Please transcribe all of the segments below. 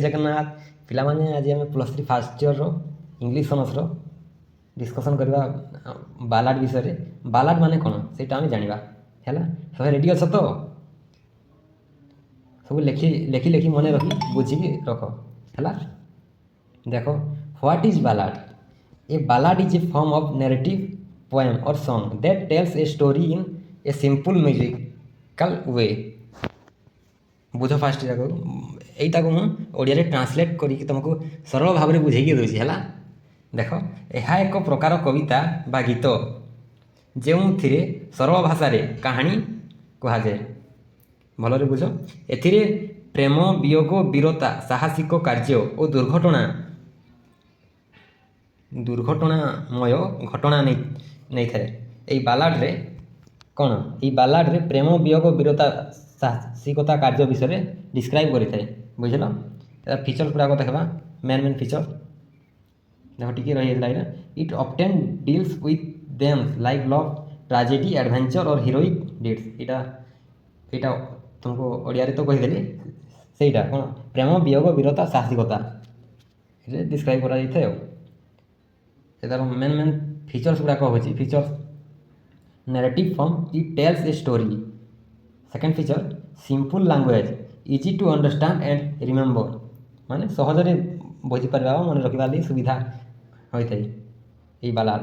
जगन्नाथ पिलामाने आज आम +3 fast year English honours discussion करवा बालाड विषय बालाड माने कौन से आम जाना है सब रेडी अछ तो सब लेखि लेखि लेखि मन रखी बुझिकी रख है देख what is ballad a ballad is a form of narrative poem और song that tells a story in a simple musical way बुझ फास्ट यहीटा को मुझे ट्रांसलेट करके तुमको सरल भाव में बुझे दूसरी है देख यह एक प्रकार कविता बा गीत जो सरल भाषा कहानी कहुए भलरे बुझ ए प्रेम वियोग वीरता साहसिक कार्य और दुर्घटनामय घटना नहीं थाए यही बालाड रे कौन ये बालाड रे प्रेम वियोग वीरता साहसिकता कार्य विषय डिस्क्राइब करें बुझल फीचर गुड़ाक देखा मेन मेन फीचर देख टी रही it often deals with themes like love tragedy adventure और हिरोइक डीड्स यहाँ तुमको ओडिया तो कहीदेली से कौन प्रेम वियोग वीरता साहसिकता ये डिस्क्राइब कर मेन मेन फीचर्स गुड़ाक हो features narrative form it tells a story second feature simple language easy to understand and remember माने सहजरे बुझीपर मन रखा सुविधा होता है ये बालाड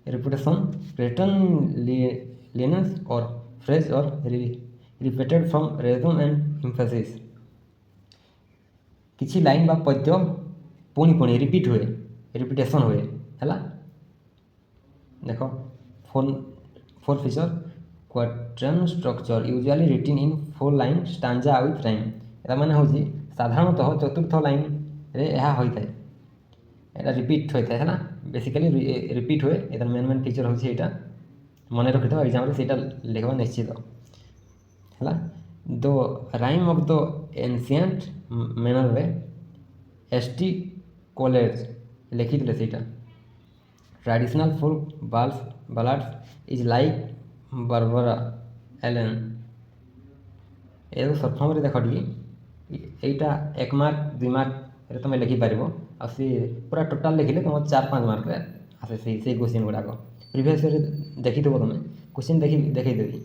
रेपुटेशन पैटर्न लिनेंस और फ्रेज और repeated from rhythm and emphasis किसी लाइन बा पद्य पुणी पुणी रिपीट हुए रिपीटेशन हुए है देख four feature quatrain structure usually written in 4 line stanza with rhyme या माने हूँ साधारणतः चतुर्थ लाइन रे यह होता है यहाँ रिपीट होता है ना बेसिकली रिपीट हुए यार मेन मेन फीचर हूँ यहाँ मन रखी था एग्जाम से लिखा निश्चित है the rhyme of the ancient mariner by S T. Coleridge लिखी थे से traditional folk ballads is like Barbara Allen ये सर्ट फॉर्म देख टी यहाँ 1 मार्क 2 मार्क तुम लिखिपार आ पूरा टोटाल लिखिले तुम 4-5 मार्क आसे से क्वेश्चन गुड़ाक प्रिवियस देखी थो तुम क्वेश्चन देखदेवी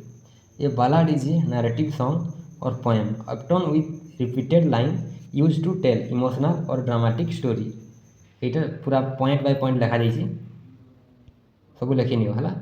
ये ballad is a narrative song और poem often with repeated line use to tell emotional और ड्रामाटिक स्टोरी यहाँ पूरा पॉइंट बाय पॉइंट लिखा जाइए सब लिखी नियो है।